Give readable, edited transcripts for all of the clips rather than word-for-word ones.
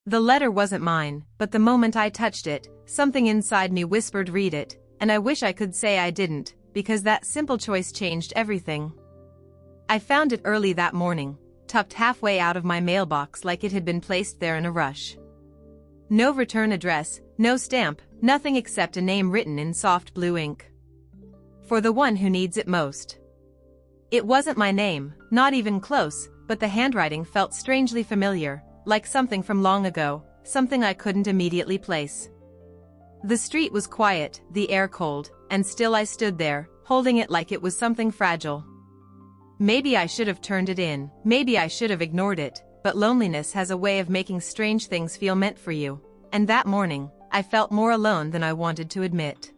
The letter wasn't mine, but the moment I touched it, something inside me whispered read it, and I wish I could say I didn't, because that simple choice changed everything. I found it early that morning, tucked halfway out of my mailbox like it had been placed there in a rush. No return address, no stamp, nothing except a name written in soft blue ink. For the one who needs it most. It wasn't my name, not even close, but the handwriting felt strangely familiar, like something from long ago, something I couldn't immediately place. The street was quiet, the air cold, and still I stood there, holding it like it was something fragile. Maybe I should have turned it in, maybe I should have ignored it, but loneliness has a way of making strange things feel meant for you, and that morning, I felt more alone than I wanted to admit.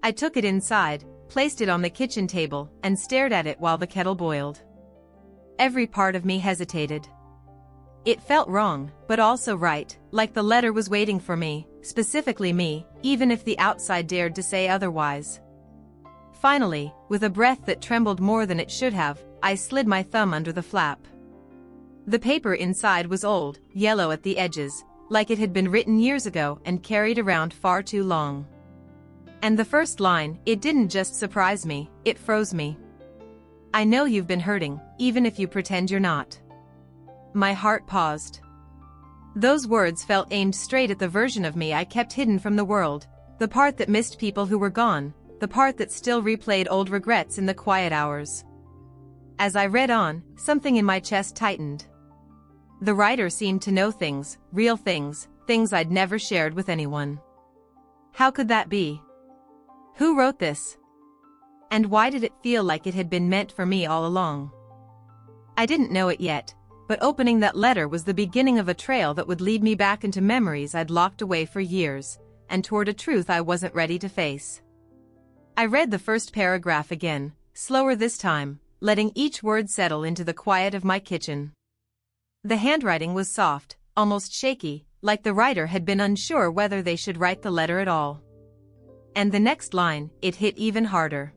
I took it inside, placed it on the kitchen table, and stared at it while the kettle boiled. Every part of me hesitated. It felt wrong, but also right, like the letter was waiting for me, specifically me, even if the outside dared to say otherwise. Finally, with a breath that trembled more than it should have, I slid my thumb under the flap. The paper inside was old, yellow at the edges, like it had been written years ago and carried around far too long. And the first line, it didn't just surprise me, it froze me. I know you've been hurting, even if you pretend you're not. My heart paused. Those words felt aimed straight at the version of me I kept hidden from the world, the part that missed people who were gone, the part that still replayed old regrets in the quiet hours. As I read on, something in my chest tightened. The writer seemed to know things, real things, things I'd never shared with anyone. How could that be? Who wrote this? And why did it feel like it had been meant for me all along? I didn't know it yet, but opening that letter was the beginning of a trail that would lead me back into memories I'd locked away for years, and toward a truth I wasn't ready to face. I read the first paragraph again, slower this time, letting each word settle into the quiet of my kitchen. The handwriting was soft, almost shaky, like the writer had been unsure whether they should write the letter at all. And the next line, it hit even harder.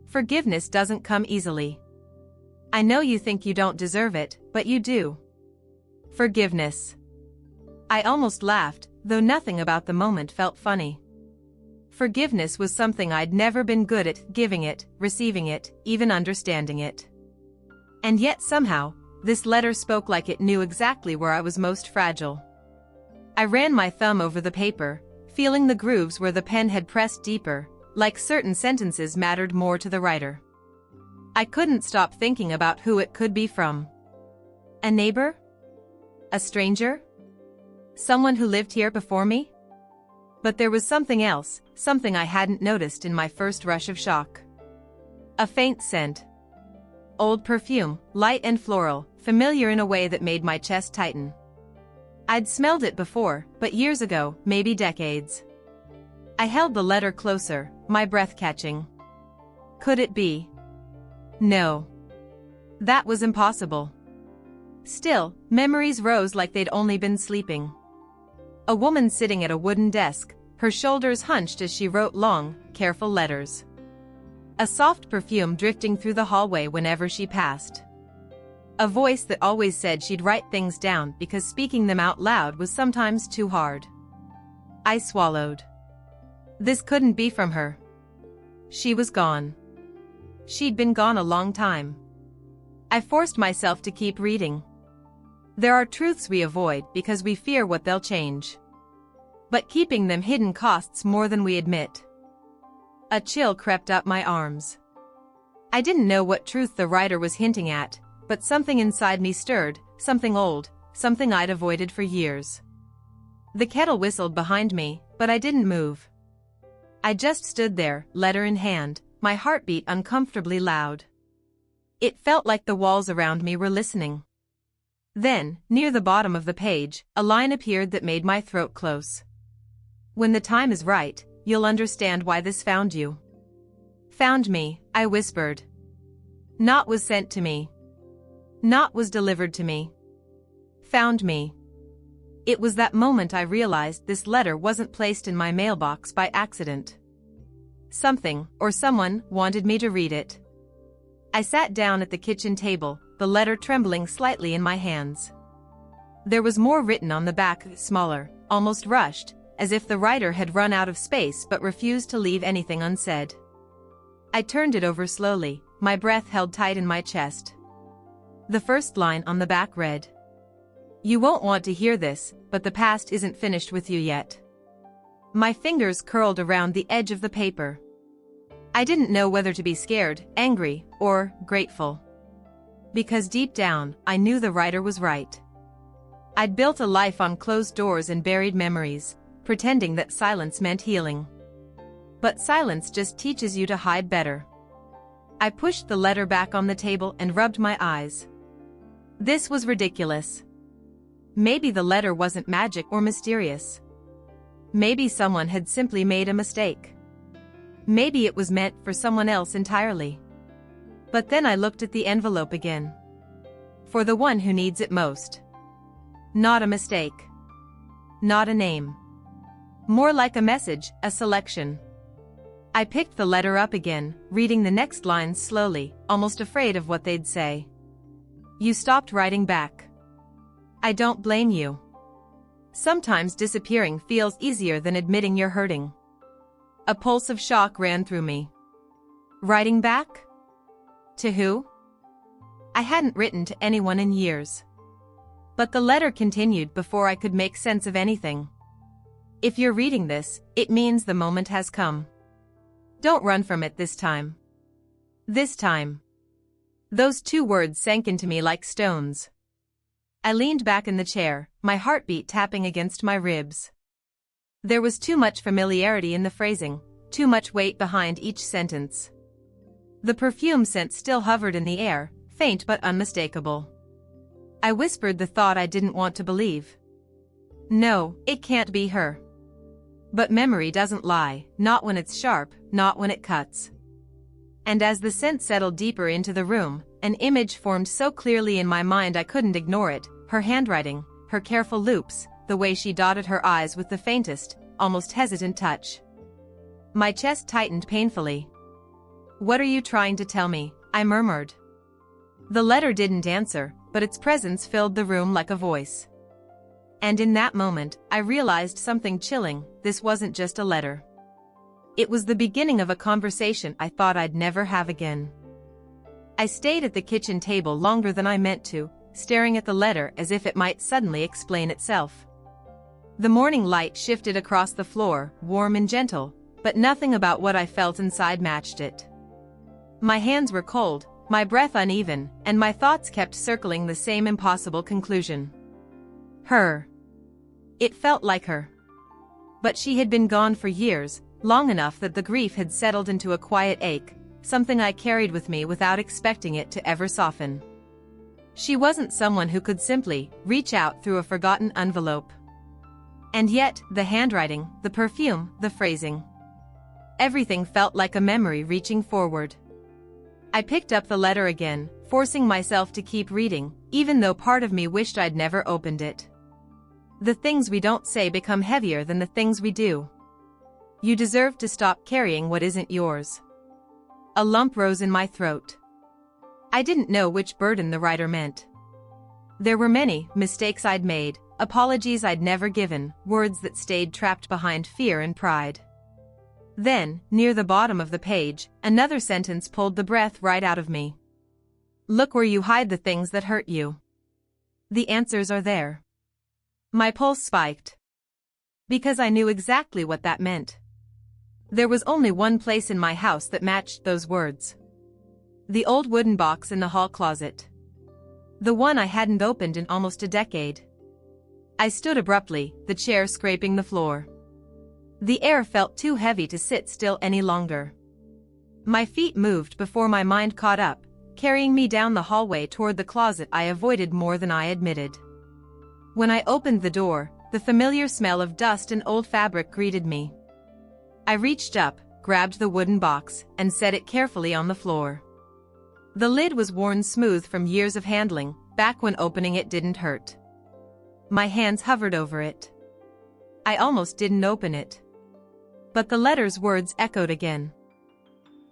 Forgiveness doesn't come easily. I know you think you don't deserve it, but you do. Forgiveness. I almost laughed, though nothing about the moment felt funny. Forgiveness was something I'd never been good at, giving it, receiving it, even understanding it. And yet somehow, this letter spoke like it knew exactly where I was most fragile. I ran my thumb over the paper, feeling the grooves where the pen had pressed deeper, like certain sentences mattered more to the writer. I couldn't stop thinking about who it could be from. A neighbor? A stranger? Someone who lived here before me? But there was something else, something I hadn't noticed in my first rush of shock. A faint scent. Old perfume, light and floral, familiar in a way that made my chest tighten. I'd smelled it before, but years ago, maybe decades. I held the letter closer, my breath catching. Could it be? No. That was impossible. Still, memories rose like they'd only been sleeping. A woman sitting at a wooden desk, her shoulders hunched as she wrote long, careful letters. A soft perfume drifting through the hallway whenever she passed. A voice that always said she'd write things down because speaking them out loud was sometimes too hard. I swallowed. This couldn't be from her. She was gone. She'd been gone a long time. I forced myself to keep reading. There are truths we avoid because we fear what they'll change. But keeping them hidden costs more than we admit. A chill crept up my arms. I didn't know what truth the writer was hinting at, but something inside me stirred, something old, something I'd avoided for years. The kettle whistled behind me, but I didn't move. I just stood there, letter in hand, my heartbeat uncomfortably loud. It felt like the walls around me were listening. Then, near the bottom of the page, a line appeared that made my throat close. When the time is right, you'll understand why this found you. Found me, I whispered. Not was sent to me. Not was delivered to me. Found me. It was that moment I realized this letter wasn't placed in my mailbox by accident. Something, or someone, wanted me to read it. I sat down at the kitchen table, the letter trembling slightly in my hands. There was more written on the back, smaller, almost rushed, as if the writer had run out of space but refused to leave anything unsaid. I turned it over slowly, my breath held tight in my chest. The first line on the back read, "You won't want to hear this, but the past isn't finished with you yet." My fingers curled around the edge of the paper. I didn't know whether to be scared, angry, or grateful. Because deep down, I knew the writer was right. I'd built a life on closed doors and buried memories, pretending that silence meant healing. But silence just teaches you to hide better. I pushed the letter back on the table and rubbed my eyes. This was ridiculous. Maybe the letter wasn't magic or mysterious. Maybe someone had simply made a mistake. Maybe it was meant for someone else entirely. But then I looked at the envelope again. For the one who needs it most. Not a mistake. Not a name. More like a message, a selection. I picked the letter up again, reading the next lines slowly, almost afraid of what they'd say. "You stopped writing back. I don't blame you. Sometimes disappearing feels easier than admitting you're hurting." A pulse of shock ran through me. Writing back? To who? I hadn't written to anyone in years. But the letter continued before I could make sense of anything. "If you're reading this, it means the moment has come. Don't run from it this time. This time." Those two words sank into me like stones. I leaned back in the chair, my heartbeat tapping against my ribs. There was too much familiarity in the phrasing, too much weight behind each sentence. The perfume scent still hovered in the air, faint but unmistakable. I whispered the thought I didn't want to believe. No, it can't be her. But memory doesn't lie, not when it's sharp, not when it cuts. And as the scent settled deeper into the room, an image formed so clearly in my mind I couldn't ignore it, her handwriting, her careful loops, the way she dotted her eyes with the faintest, almost hesitant touch. My chest tightened painfully. "What are you trying to tell me?" I murmured. The letter didn't answer, but its presence filled the room like a voice. And in that moment, I realized something chilling. This wasn't just a letter. It was the beginning of a conversation I thought I'd never have again. I stayed at the kitchen table longer than I meant to, staring at the letter as if it might suddenly explain itself. The morning light shifted across the floor, warm and gentle, but nothing about what I felt inside matched it. My hands were cold, my breath uneven, and my thoughts kept circling the same impossible conclusion. Her. It felt like her. But she had been gone for years, long enough that the grief had settled into a quiet ache, something I carried with me without expecting it to ever soften. She wasn't someone who could simply reach out through a forgotten envelope. And yet, the handwriting, the perfume, the phrasing. Everything felt like a memory reaching forward. I picked up the letter again, forcing myself to keep reading, even though part of me wished I'd never opened it. The things we don't say become heavier than the things we do. You deserve to stop carrying what isn't yours. A lump rose in my throat. I didn't know which burden the writer meant. There were many mistakes I'd made, apologies I'd never given, words that stayed trapped behind fear and pride. Then, near the bottom of the page, another sentence pulled the breath right out of me. Look where you hide the things that hurt you. The answers are there. My pulse spiked. Because I knew exactly what that meant. There was only one place in my house that matched those words. The old wooden box in the hall closet. The one I hadn't opened in almost a decade. I stood abruptly, the chair scraping the floor. The air felt too heavy to sit still any longer. My feet moved before my mind caught up, carrying me down the hallway toward the closet I avoided more than I admitted. When I opened the door, the familiar smell of dust and old fabric greeted me. I reached up, grabbed the wooden box, and set it carefully on the floor. The lid was worn smooth from years of handling, back when opening it didn't hurt. My hands hovered over it. I almost didn't open it. But the letter's words echoed again.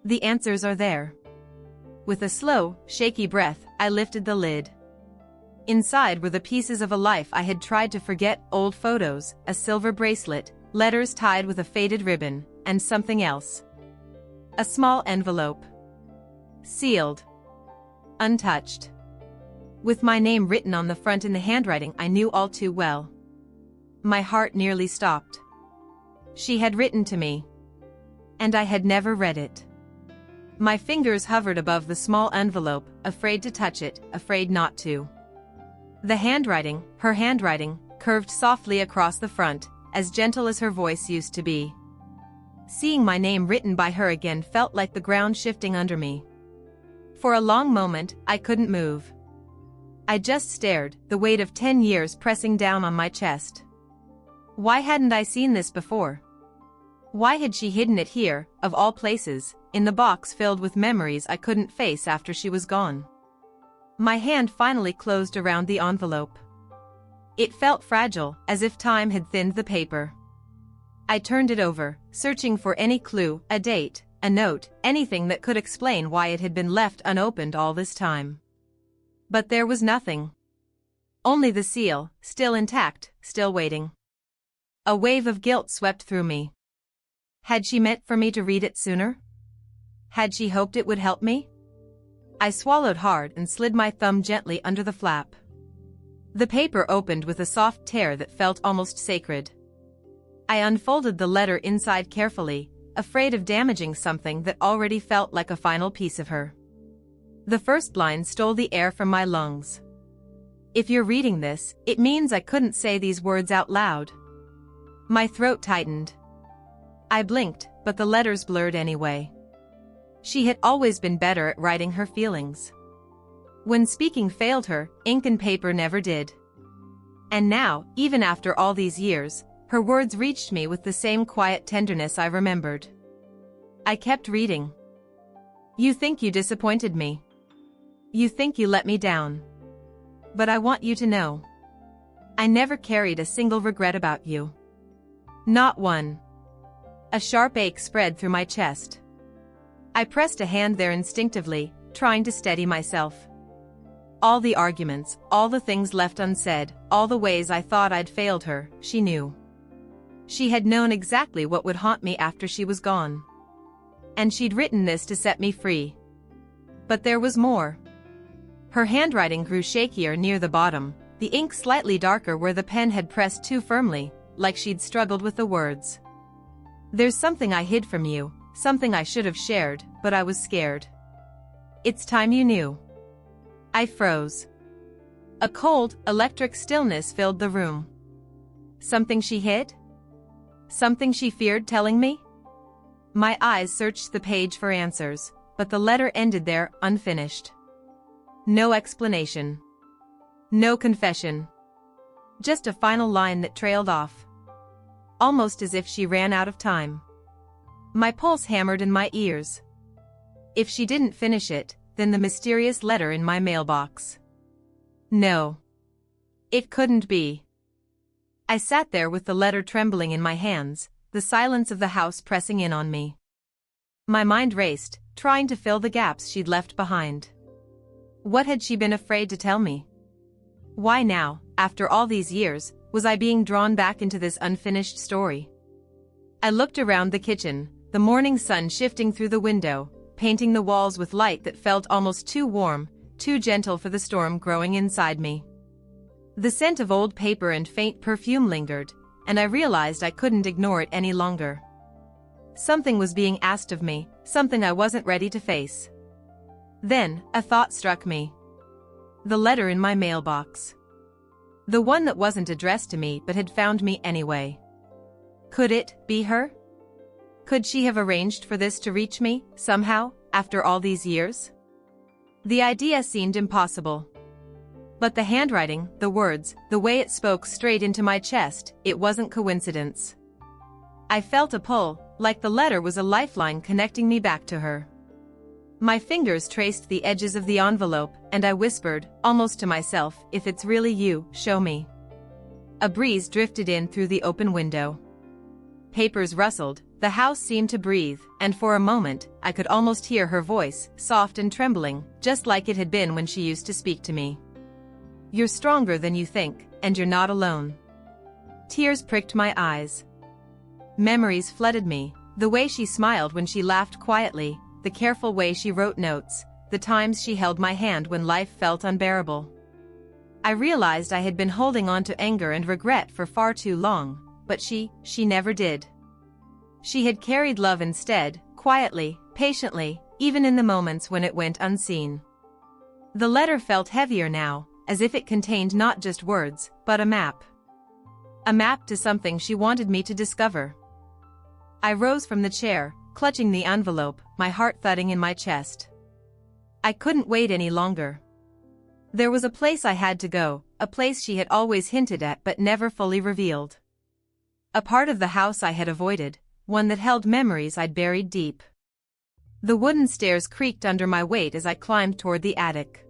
The answers are there. With a slow, shaky breath, I lifted the lid. Inside were the pieces of a life I had tried to forget, old photos, a silver bracelet, letters tied with a faded ribbon, and something else. A small envelope. Sealed. Untouched. With my name written on the front in the handwriting I knew all too well. My heart nearly stopped. She had written to me. And I had never read it. My fingers hovered above the small envelope, afraid to touch it, afraid not to. The handwriting, her handwriting, curved softly across the front, as gentle as her voice used to be. Seeing my name written by her again felt like the ground shifting under me. For a long moment, I couldn't move. I just stared, the weight of 10 years pressing down on my chest. Why hadn't I seen this before? Why had she hidden it here, of all places, in the box filled with memories I couldn't face after she was gone? My hand finally closed around the envelope. It felt fragile, as if time had thinned the paper. I turned it over, searching for any clue, a date, a note, anything that could explain why it had been left unopened all this time. But there was nothing. Only the seal, still intact, still waiting. A wave of guilt swept through me. Had she meant for me to read it sooner? Had she hoped it would help me? I swallowed hard and slid my thumb gently under the flap. The paper opened with a soft tear that felt almost sacred. I unfolded the letter inside carefully, afraid of damaging something that already felt like a final piece of her. The first line stole the air from my lungs. If you're reading this, it means I couldn't say these words out loud. My throat tightened. I blinked, but the letters blurred anyway. She had always been better at writing her feelings. When speaking failed her, ink and paper never did. And now, even after all these years, her words reached me with the same quiet tenderness I remembered. I kept reading. You think you disappointed me. You think you let me down. But I want you to know. I never carried a single regret about you. Not one. A sharp ache spread through my chest. I pressed a hand there instinctively, trying to steady myself. All the arguments, all the things left unsaid, all the ways I thought I'd failed her, she knew. She had known exactly what would haunt me after she was gone. And she'd written this to set me free. But there was more. Her handwriting grew shakier near the bottom, the ink slightly darker where the pen had pressed too firmly, like she'd struggled with the words. There's something I hid from you, something I should have shared, but I was scared. It's time you knew. I froze. A cold, electric stillness filled the room. Something she hid? Something she feared telling me? My eyes searched the page for answers, but the letter ended there, unfinished. No explanation. No confession. Just a final line that trailed off. Almost as if she ran out of time. My pulse hammered in my ears. If she didn't finish it, then the mysterious letter in my mailbox. No. It couldn't be. I sat there with the letter trembling in my hands, the silence of the house pressing in on me. My mind raced, trying to fill the gaps she'd left behind. What had she been afraid to tell me? Why now, after all these years, was I being drawn back into this unfinished story? I looked around the kitchen, the morning sun shifting through the window, painting the walls with light that felt almost too warm, too gentle for the storm growing inside me. The scent of old paper and faint perfume lingered, and I realized I couldn't ignore it any longer. Something was being asked of me, something I wasn't ready to face. Then, a thought struck me. The letter in my mailbox. The one that wasn't addressed to me but had found me anyway. Could it be her? Could she have arranged for this to reach me, somehow, after all these years? The idea seemed impossible. But the handwriting, the words, the way it spoke straight into my chest, it wasn't coincidence. I felt a pull, like the letter was a lifeline connecting me back to her. My fingers traced the edges of the envelope, and I whispered, almost to myself, if it's really you, show me. A breeze drifted in through the open window. Papers rustled, the house seemed to breathe, and for a moment, I could almost hear her voice, soft and trembling, just like it had been when she used to speak to me. You're stronger than you think, and you're not alone." Tears pricked my eyes. Memories flooded me, the way she smiled when she laughed quietly, the careful way she wrote notes, the times she held my hand when life felt unbearable. I realized I had been holding on to anger and regret for far too long, but she never did. She had carried love instead, quietly, patiently, even in the moments when it went unseen. The letter felt heavier now, as if it contained not just words, but a map. A map to something she wanted me to discover. I rose from the chair, clutching the envelope, my heart thudding in my chest. I couldn't wait any longer. There was a place I had to go, a place she had always hinted at but never fully revealed. A part of the house I had avoided, one that held memories I'd buried deep. The wooden stairs creaked under my weight as I climbed toward the attic.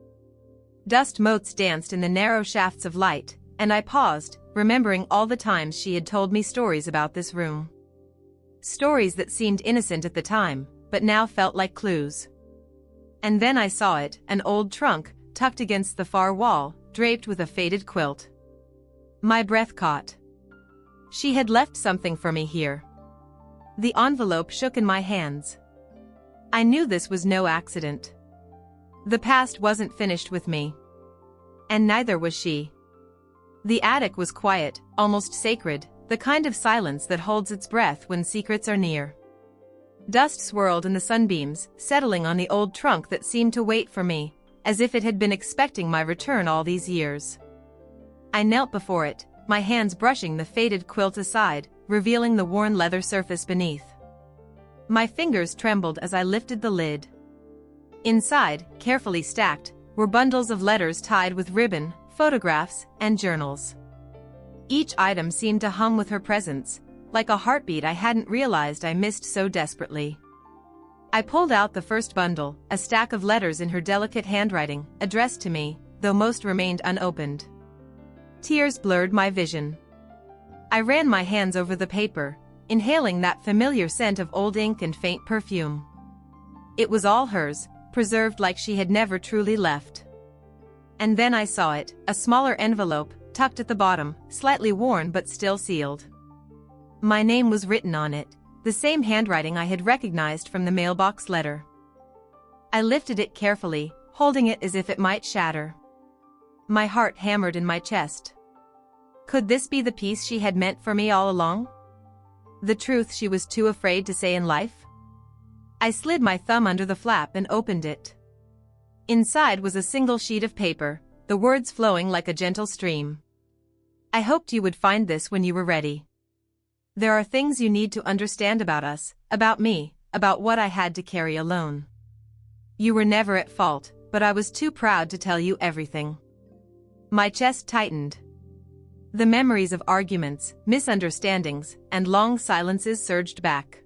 Dust motes danced in the narrow shafts of light, and I paused, remembering all the times she had told me stories about this room. Stories that seemed innocent at the time, but now felt like clues. And then I saw it, an old trunk, tucked against the far wall, draped with a faded quilt. My breath caught. She had left something for me here. The envelope shook in my hands. I knew this was no accident. The past wasn't finished with me. And neither was she. The attic was quiet, almost sacred, the kind of silence that holds its breath when secrets are near. Dust swirled in the sunbeams, settling on the old trunk that seemed to wait for me, as if it had been expecting my return all these years. I knelt before it, my hands brushing the faded quilt aside, revealing the worn leather surface beneath. My fingers trembled as I lifted the lid. Inside, carefully stacked, were bundles of letters tied with ribbon, photographs, and journals. Each item seemed to hum with her presence, like a heartbeat I hadn't realized I missed so desperately. I pulled out the first bundle, a stack of letters in her delicate handwriting, addressed to me, though most remained unopened. Tears blurred my vision. I ran my hands over the paper, inhaling that familiar scent of old ink and faint perfume. It was all hers, preserved like she had never truly left. And then I saw it, a smaller envelope, tucked at the bottom, slightly worn but still sealed. My name was written on it, the same handwriting I had recognized from the mailbox letter. I lifted it carefully, holding it as if it might shatter. My heart hammered in my chest. Could this be the piece she had meant for me all along? The truth she was too afraid to say in life? I slid my thumb under the flap and opened it. Inside was a single sheet of paper, the words flowing like a gentle stream. I hoped you would find this when you were ready. There are things you need to understand about us, about me, about what I had to carry alone. You were never at fault, but I was too proud to tell you everything. My chest tightened. The memories of arguments, misunderstandings, and long silences surged back.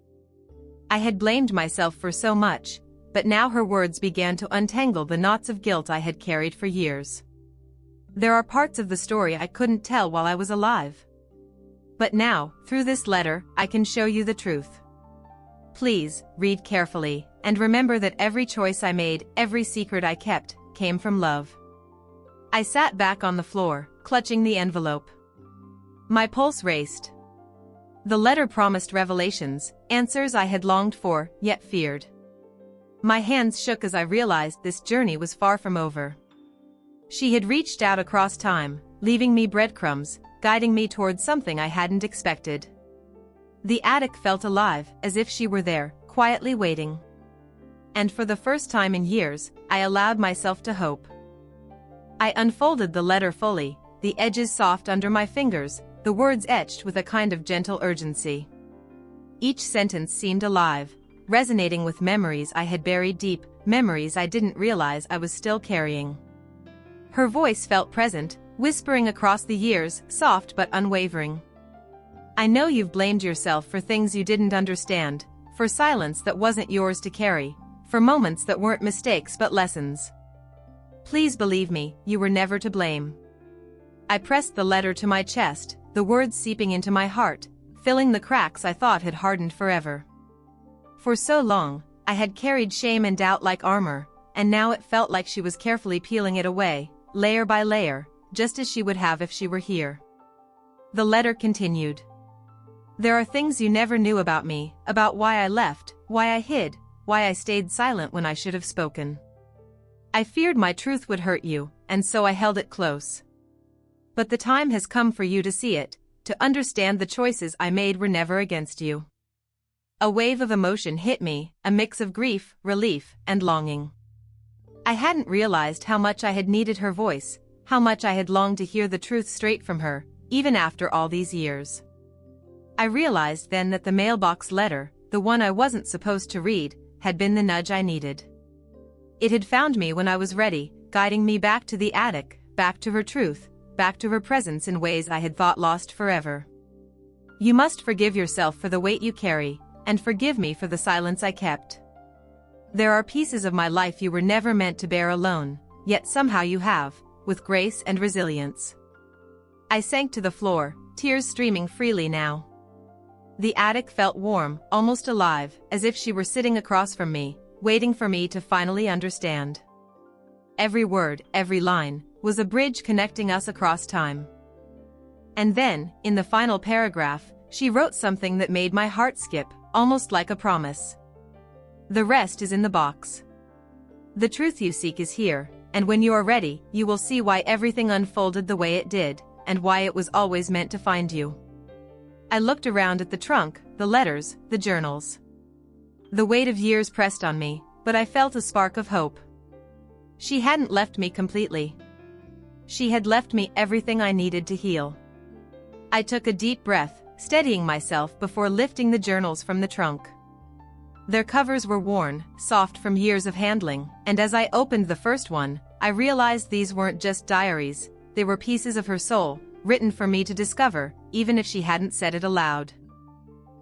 I had blamed myself for so much, but now her words began to untangle the knots of guilt I had carried for years. There are parts of the story I couldn't tell while I was alive. But now, through this letter, I can show you the truth. Please, read carefully, and remember that every choice I made, every secret I kept, came from love. I sat back on the floor, clutching the envelope. My pulse raced. The letter promised revelations, answers I had longed for, yet feared. My hands shook as I realized this journey was far from over. She had reached out across time, leaving me breadcrumbs, guiding me towards something I hadn't expected. The attic felt alive, as if she were there, quietly waiting. And for the first time in years, I allowed myself to hope. I unfolded the letter fully, the edges soft under my fingers, the words etched with a kind of gentle urgency. Each sentence seemed alive, resonating with memories I had buried deep, memories I didn't realize I was still carrying. Her voice felt present, whispering across the years, soft but unwavering. I know you've blamed yourself for things you didn't understand, for silence that wasn't yours to carry, for moments that weren't mistakes but lessons. Please believe me, you were never to blame. I pressed the letter to my chest, the words seeping into my heart, filling the cracks I thought had hardened forever. For so long, I had carried shame and doubt like armor, and now it felt like she was carefully peeling it away, layer by layer, just as she would have if she were here. The letter continued. There are things you never knew about me, about why I left, why I hid, why I stayed silent when I should have spoken. I feared my truth would hurt you, and so I held it close. But the time has come for you to see it, to understand the choices I made were never against you. A wave of emotion hit me, a mix of grief, relief, and longing. I hadn't realized how much I had needed her voice, how much I had longed to hear the truth straight from her, even after all these years. I realized then that the mailbox letter, the one I wasn't supposed to read, had been the nudge I needed. It had found me when I was ready, guiding me back to the attic, back to her truth, back to her presence in ways I had thought lost forever. You must forgive yourself for the weight you carry, and forgive me for the silence I kept. There are pieces of my life you were never meant to bear alone, yet somehow you have, with grace and resilience. I sank to the floor, tears streaming freely now. The attic felt warm, almost alive, as if she were sitting across from me, waiting for me to finally understand. Every word, every line, was a bridge connecting us across time. And then, in the final paragraph, she wrote something that made my heart skip, almost like a promise. The rest is in the box. The truth you seek is here, and when you are ready, you will see why everything unfolded the way it did, and why it was always meant to find you. I looked around at the trunk, the letters, the journals. The weight of years pressed on me, but I felt a spark of hope. She hadn't left me completely. She had left me everything I needed to heal. I took a deep breath, steadying myself before lifting the journals from the trunk. Their covers were worn, soft from years of handling, and as I opened the first one, I realized these weren't just diaries, they were pieces of her soul, written for me to discover, even if she hadn't said it aloud.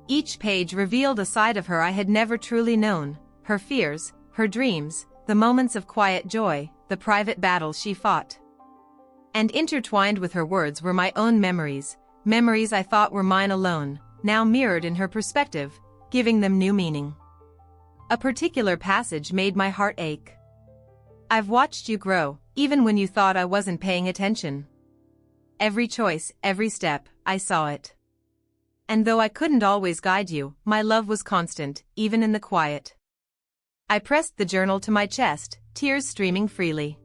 Each page revealed a side of her I had never truly known, her fears, her dreams, the moments of quiet joy, the private battles she fought. And intertwined with her words were my own memories, memories I thought were mine alone, now mirrored in her perspective, giving them new meaning. A particular passage made my heart ache. I've watched you grow, even when you thought I wasn't paying attention. Every choice, every step, I saw it. And though I couldn't always guide you, my love was constant, even in the quiet. I pressed the journal to my chest, tears streaming freely.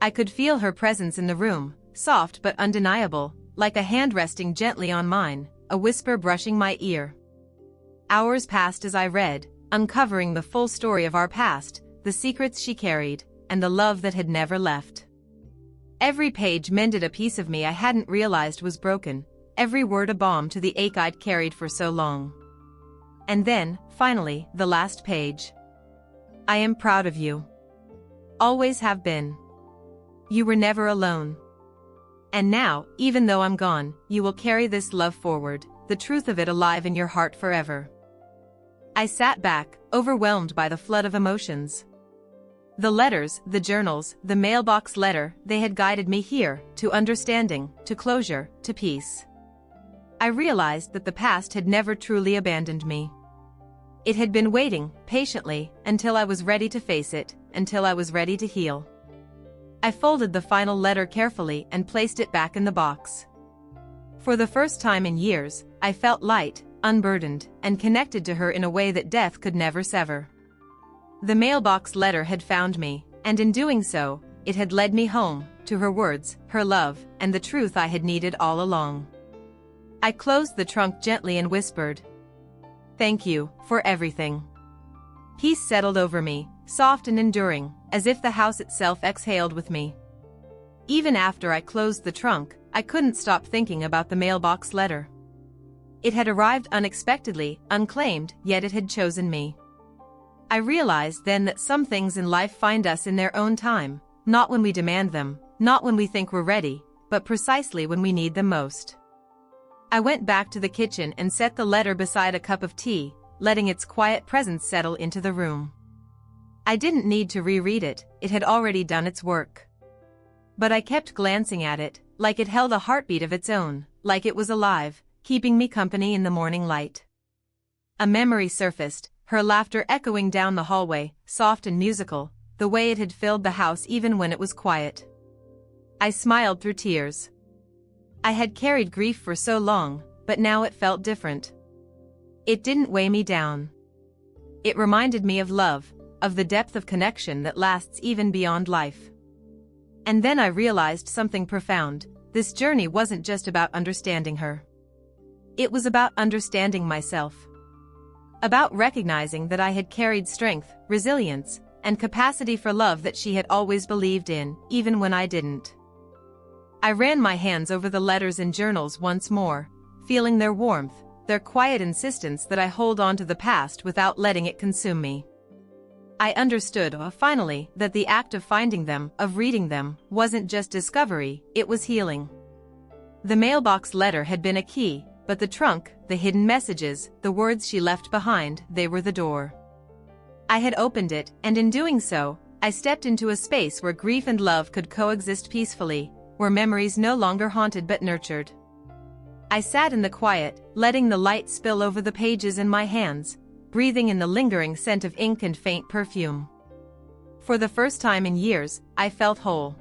I could feel her presence in the room, soft but undeniable, like a hand resting gently on mine, a whisper brushing my ear. Hours passed as I read, uncovering the full story of our past, the secrets she carried, and the love that had never left. Every page mended a piece of me I hadn't realized was broken, every word a balm to the ache I'd carried for so long. And then, finally, the last page. I am proud of you. Always have been. You were never alone. And now, even though I'm gone, you will carry this love forward, the truth of it alive in your heart forever. I sat back, overwhelmed by the flood of emotions. The letters, the journals, the mailbox letter, they had guided me here, to understanding, to closure, to peace. I realized that the past had never truly abandoned me. It had been waiting, patiently, until I was ready to face it, until I was ready to heal. I folded the final letter carefully and placed it back in the box. For the first time in years, I felt light, unburdened, and connected to her in a way that death could never sever. The mailbox letter had found me, and in doing so, it had led me home, to her words, her love, and the truth I had needed all along. I closed the trunk gently and whispered, "Thank you, for everything." Peace settled over me, soft and enduring, as if the house itself exhaled with me. Even after I closed the trunk, I couldn't stop thinking about the mailbox letter. It had arrived unexpectedly, unclaimed, yet it had chosen me. I realized then that some things in life find us in their own time, not when we demand them, not when we think we're ready, but precisely when we need them most. I went back to the kitchen and set the letter beside a cup of tea, letting its quiet presence settle into the room. I didn't need to reread it, it had already done its work. But I kept glancing at it, like it held a heartbeat of its own, like it was alive, keeping me company in the morning light. A memory surfaced, her laughter echoing down the hallway, soft and musical, the way it had filled the house even when it was quiet. I smiled through tears. I had carried grief for so long, but now it felt different. It didn't weigh me down. It reminded me of love, of the depth of connection that lasts even beyond life. And then I realized something profound. This journey wasn't just about understanding her. It was about understanding myself. About recognizing that I had carried strength, resilience, and capacity for love that she had always believed in, even when I didn't. I ran my hands over the letters and journals once more, feeling their warmth, their quiet insistence that I hold on to the past without letting it consume me. I understood, finally, that the act of finding them, of reading them, wasn't just discovery, it was healing. The mailbox letter had been a key, but the trunk, the hidden messages, the words she left behind, they were the door. I had opened it, and in doing so, I stepped into a space where grief and love could coexist peacefully, where memories no longer haunted but nurtured. I sat in the quiet, letting the light spill over the pages in my hands, breathing in the lingering scent of ink and faint perfume. For the first time in years, I felt whole.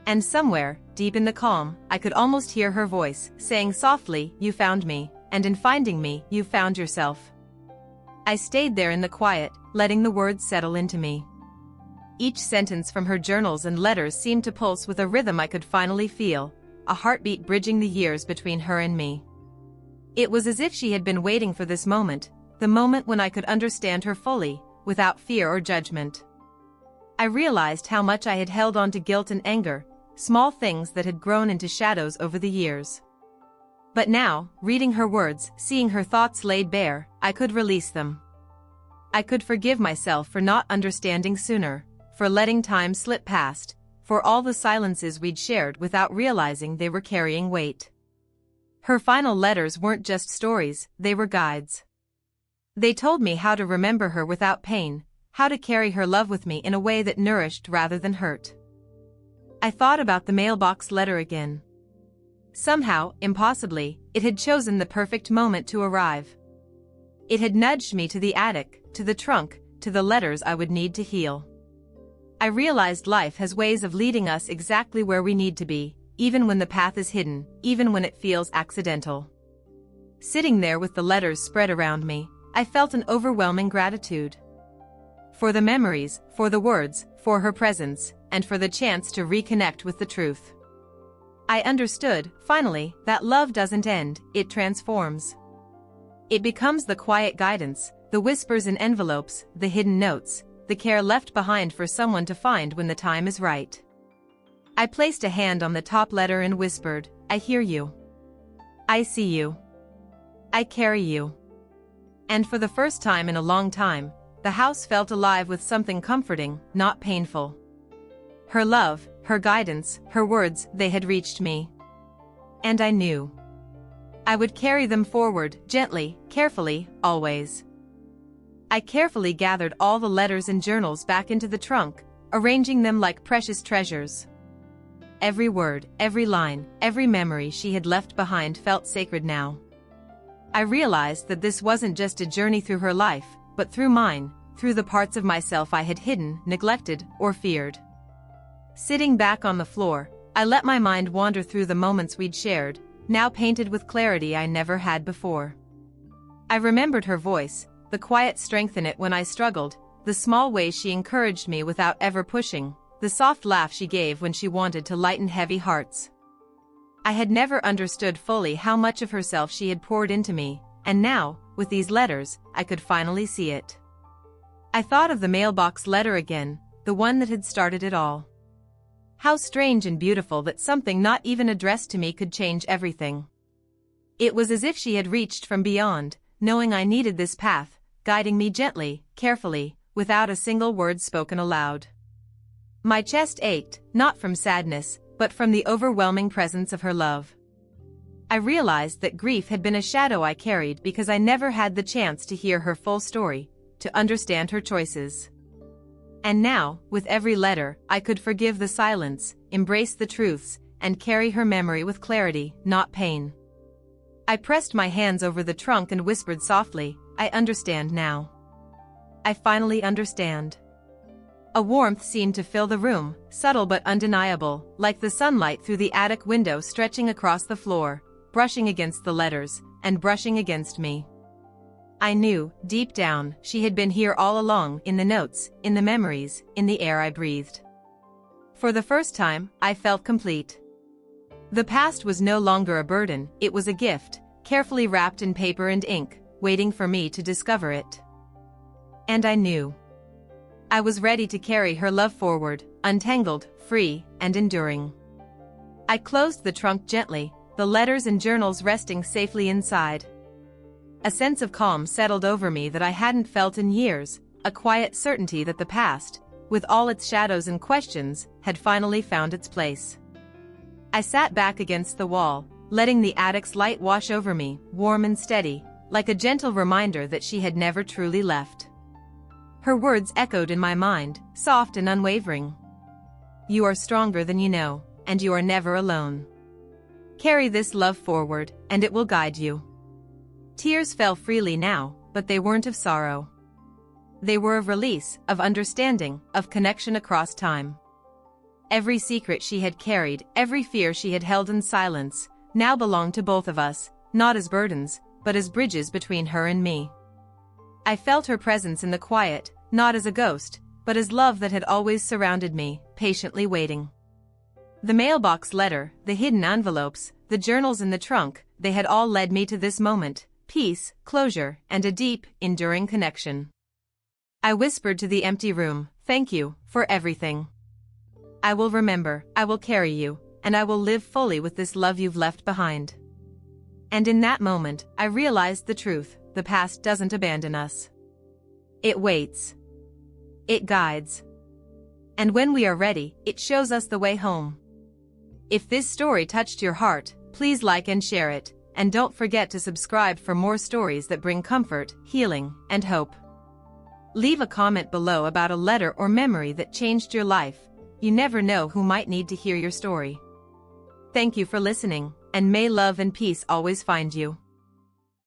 And somewhere, deep in the calm, I could almost hear her voice, saying softly, "You found me, and in finding me, you found yourself." I stayed there in the quiet, letting the words settle into me. Each sentence from her journals and letters seemed to pulse with a rhythm I could finally feel, a heartbeat bridging the years between her and me. It was as if she had been waiting for this moment, the moment when I could understand her fully, without fear or judgment. I realized how much I had held on to guilt and anger, small things that had grown into shadows over the years. But now, reading her words, seeing her thoughts laid bare, I could release them. I could forgive myself for not understanding sooner, for letting time slip past, for all the silences we'd shared without realizing they were carrying weight. Her final letters weren't just stories, they were guides. They told me how to remember her without pain, how to carry her love with me in a way that nourished rather than hurt. I thought about the mailbox letter again. Somehow, impossibly, it had chosen the perfect moment to arrive. It had nudged me to the attic, to the trunk, to the letters I would need to heal. I realized life has ways of leading us exactly where we need to be, even when the path is hidden, even when it feels accidental. Sitting there with the letters spread around me, I felt an overwhelming gratitude. For the memories, for the words, for her presence, and for the chance to reconnect with the truth. I understood, finally, that love doesn't end, it transforms. It becomes the quiet guidance, the whispers in envelopes, the hidden notes, the care left behind for someone to find when the time is right. I placed a hand on the top letter and whispered, "I hear you. I see you. I carry you." And for the first time in a long time, the house felt alive with something comforting, not painful. Her love, her guidance, her words, they had reached me. And I knew I would carry them forward, gently, carefully, always. I carefully gathered all the letters and journals back into the trunk, arranging them like precious treasures. Every word, every line, every memory she had left behind felt sacred now. I realized that this wasn't just a journey through her life, but through mine, through the parts of myself I had hidden, neglected, or feared. Sitting back on the floor, I let my mind wander through the moments we'd shared, now painted with clarity I never had before. I remembered her voice, the quiet strength in it when I struggled, the small ways she encouraged me without ever pushing, the soft laugh she gave when she wanted to lighten heavy hearts. I had never understood fully how much of herself she had poured into me, and now, with these letters, I could finally see it. I thought of the mailbox letter again, the one that had started it all. How strange and beautiful that something not even addressed to me could change everything. It was as if she had reached from beyond, knowing I needed this path, guiding me gently, carefully, without a single word spoken aloud. My chest ached, not from sadness, but from the overwhelming presence of her love. I realized that grief had been a shadow I carried because I never had the chance to hear her full story, to understand her choices. And now, with every letter, I could forgive the silence, embrace the truths, and carry her memory with clarity, not pain. I pressed my hands over the trunk and whispered softly, "I understand now. I finally understand." A warmth seemed to fill the room, subtle but undeniable, like the sunlight through the attic window stretching across the floor, brushing against the letters, and brushing against me. I knew, deep down, she had been here all along, in the notes, in the memories, in the air I breathed. For the first time, I felt complete. The past was no longer a burden, it was a gift, carefully wrapped in paper and ink, waiting for me to discover it. And I knew. I was ready to carry her love forward, untangled, free, and enduring. I closed the trunk gently, the letters and journals resting safely inside. A sense of calm settled over me that I hadn't felt in years, a quiet certainty that the past, with all its shadows and questions, had finally found its place. I sat back against the wall, letting the attic's light wash over me, warm and steady, like a gentle reminder that she had never truly left. Her words echoed in my mind, soft and unwavering. You are stronger than you know, and you are never alone. Carry this love forward, and it will guide you. Tears fell freely now, but they weren't of sorrow. They were of release, of understanding, of connection across time. Every secret she had carried, every fear she had held in silence, now belonged to both of us, not as burdens, but as bridges between her and me. I felt her presence in the quiet, not as a ghost, but as love that had always surrounded me, patiently waiting. The mailbox letter, the hidden envelopes, the journals in the trunk, they had all led me to this moment, peace, closure, and a deep, enduring connection. I whispered to the empty room, thank you, for everything. I will remember, I will carry you, and I will live fully with this love you've left behind. And in that moment, I realized the truth, the past doesn't abandon us. It waits. It guides. And when we are ready, it shows us the way home. If this story touched your heart, please like and share it, and don't forget to subscribe for more stories that bring comfort, healing, and hope. Leave a comment below about a letter or memory that changed your life. You never know who might need to hear your story. Thank you for listening, and may love and peace always find you.